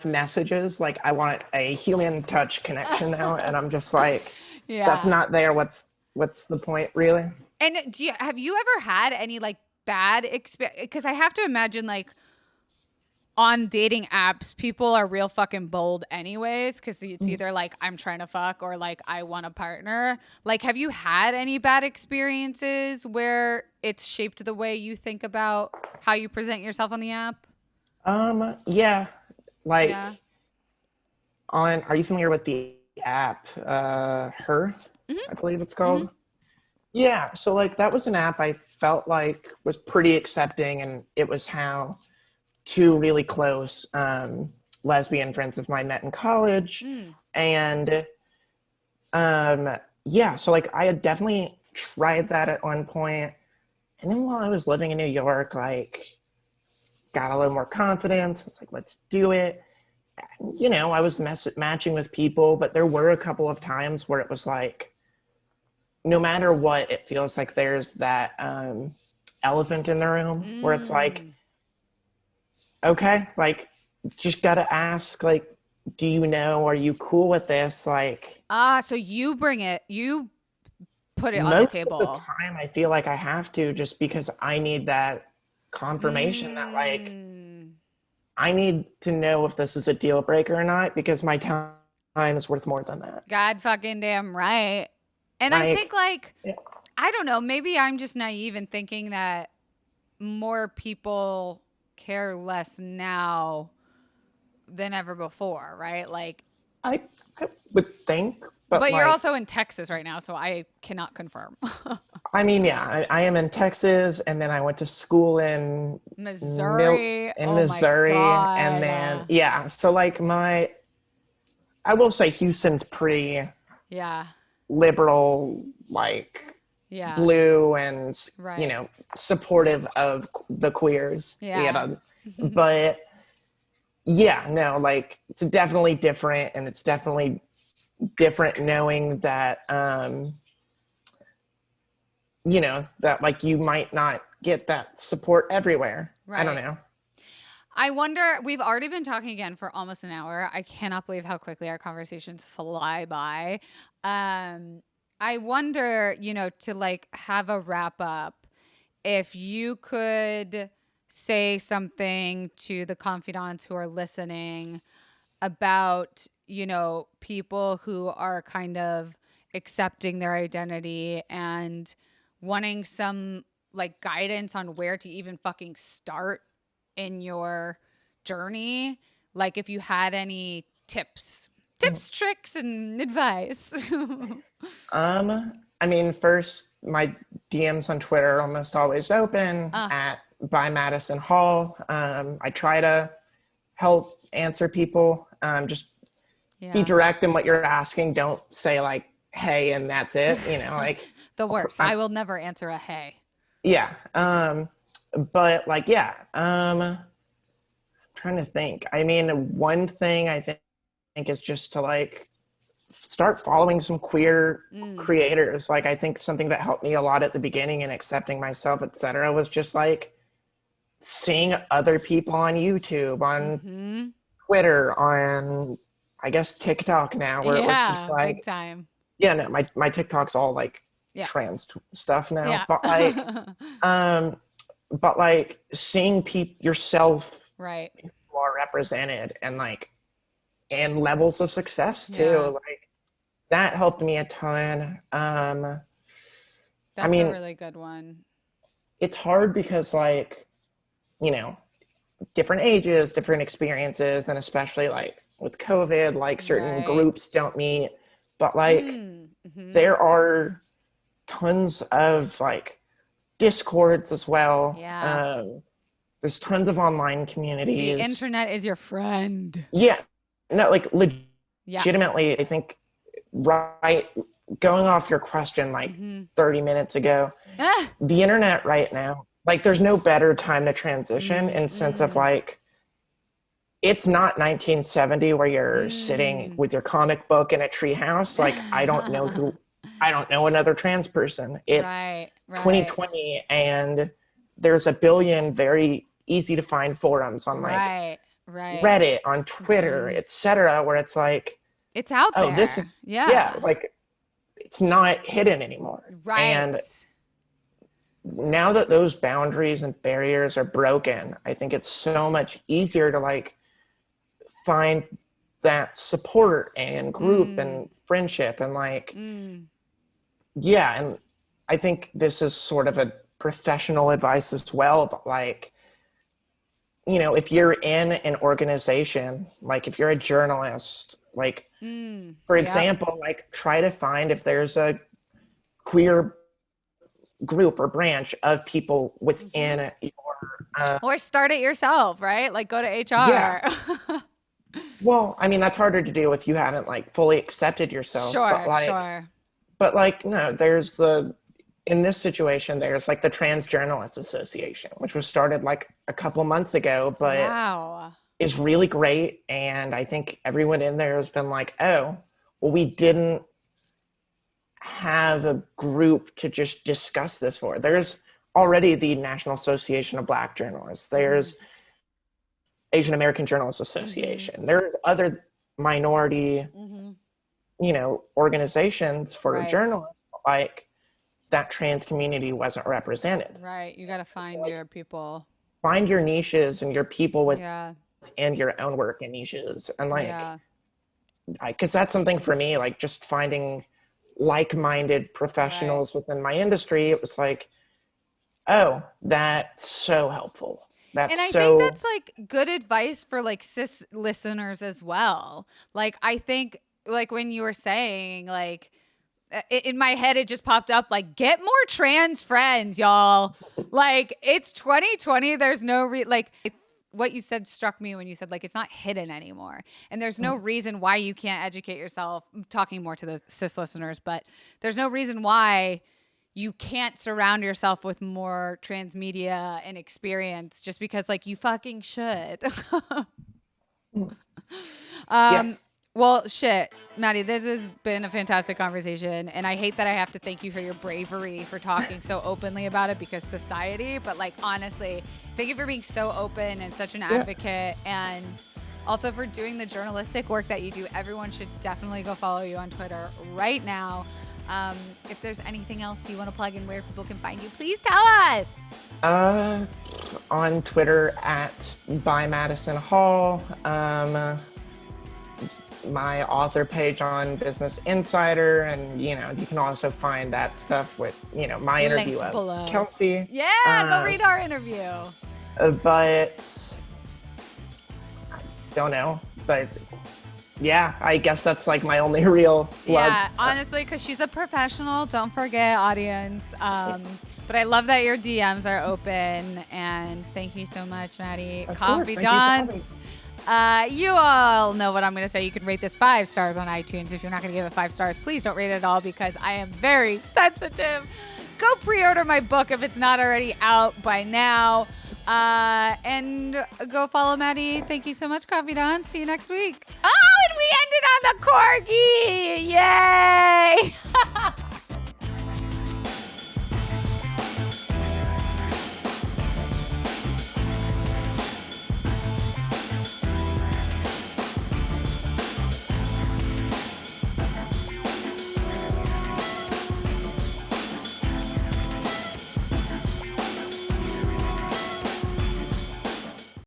messages like I want a human touch connection now, and I'm just like, that's not there. What's the point, really? And have you ever had any like bad experience? Because I have to imagine like on dating apps, people are real fucking bold anyways, because it's either like I'm trying to fuck or like I want a partner. Like, have you had any bad experiences where it's shaped the way you think about how you present yourself on the app? Yeah. Like are you familiar with the app Her? I believe it's called. Yeah, so like that was an app I felt like was pretty accepting, and it was how two really close lesbian friends of mine met in college. And yeah, so like I had definitely tried that at one point, and then while I was living in New York, like got a little more confidence. It's like, let's do it. And, you know, I was matching with people, but there were a couple of times where it was like, no matter what, it feels like there's that elephant in the room where it's like, okay, like, just gotta ask, like, do you know, are you cool with this? Like, so you put it on the table. Most of the time, I feel like I have to, just because I need that confirmation that, like, I need to know if this is a deal breaker or not, because my time is worth more than that. God fucking damn right. And like, I think, like, I don't know, maybe I'm just naive in thinking that more people care less now than ever before, right? Like, I would think, but you're like, also in Texas right now, so I cannot confirm. I mean, yeah, I am in Texas, and then I went to school in Missouri. Missouri, and then yeah, so like I will say Houston's pretty liberal, like blue, and you know, supportive of the queers. But yeah, no, like it's definitely different, and it's definitely different knowing that you know, that like you might not get that support everywhere. I don't know. I wonder, we've already been talking again for almost an hour. I cannot believe how quickly our conversations fly by. I wonder, you know, to like have a wrap up, if you could say something to the confidants who are listening about, you know, people who are kind of accepting their identity and wanting some like guidance on where to even fucking start in your journey. Like, if you had any tips, tricks, and advice. I mean, first, my DMs on Twitter are almost always open at by Maddieh Hall. I try to help answer people. Just be direct in what you're asking. Don't say like, hey, and that's it. You know, like the worst. I will never answer a hey. Yeah. But like, yeah. I'm trying to think. I mean, one thing I think is just to like start following some queer creators. Like, I think something that helped me a lot at the beginning in accepting myself, etc., was just like seeing other people on YouTube, on Twitter, on I guess TikTok now, where it was just like big time. Yeah, no, my TikTok's all like trans stuff now. But like seeing yourself who are represented and like and levels of success too, like that helped me a ton. That's I mean, a really good one. It's hard because like, you know, different ages, different experiences, and especially like with COVID, like certain groups don't meet. But like there are tons of like discords as well. There's tons of online communities. The internet is your friend. Yeah. No, like legitimately, I think going off your question like 30 minutes ago, the internet right now, like there's no better time to transition in sense of like, it's not 1970 where you're sitting with your comic book in a treehouse. Like, I don't know I don't know another trans person. It's Right. 2020 and there's a billion very easy to find forums on like Reddit, on Twitter, etc., where it's like, it's out there. This is like it's not hidden anymore. Right. And now that those boundaries and barriers are broken, I think it's so much easier to like find that support and group and friendship and like and I think this is sort of a professional advice as well, but like, you know, if you're in an organization, like if you're a journalist, like for example, like try to find if there's a queer group or branch of people within your or start it yourself, right? Like go to HR. Yeah. Well, I mean, that's harder to do if you haven't like fully accepted yourself. But like, no, there's in this situation, there's like the Trans Journalists Association, which was started like a couple months ago, but is really great. And I think everyone in there has been like, oh, well, we didn't have a group to just discuss this for. There's already the National Association of Black Journalists. There's Asian American Journalists Association. There's other minority, you know, organizations for journalists, like that trans community wasn't represented. Right. You got to find your people. Find your niches and your people within your own work and niches. And like, because that's something for me, like just finding like-minded professionals within my industry. It was like, oh, that's so helpful. And I think that's like good advice for like cis listeners as well. Like, I think like when you were saying like, in my head, it just popped up like, get more trans friends, y'all. Like, it's 2020. There's no like what you said struck me when you said like it's not hidden anymore, and there's no reason why you can't educate yourself. I'm talking more to the cis listeners, but there's no reason why you can't surround yourself with more trans media and experience just because like you fucking should. Well, shit, Maddie, this has been a fantastic conversation. And I hate that I have to thank you for your bravery for talking so openly about it because society, but like, honestly, thank you for being so open and such an advocate. And also for doing the journalistic work that you do. Everyone should definitely go follow you on Twitter right now. If there's anything else you want to plug in where people can find you, please tell us. On Twitter by Madison Hall. My author page on Business Insider, and you know, you can also find that stuff with, you know, my interview of Kelsey. Yeah, go read our interview. But I don't know, but yeah, I guess that's like my only real plug. Yeah, honestly, because she's a professional. Don't forget, audience. But I love that your DMs are open, and thank you so much, Maddie. Confidants. You all know what I'm going to say. You can rate this 5 stars on iTunes. If you're not going to give it 5 stars, please don't rate it at all because I am very sensitive. Go pre-order my book if it's not already out by now. And go follow Maddie. Thank you so much, Confidant. See you next week. Oh, and we ended on the corgi. Yay!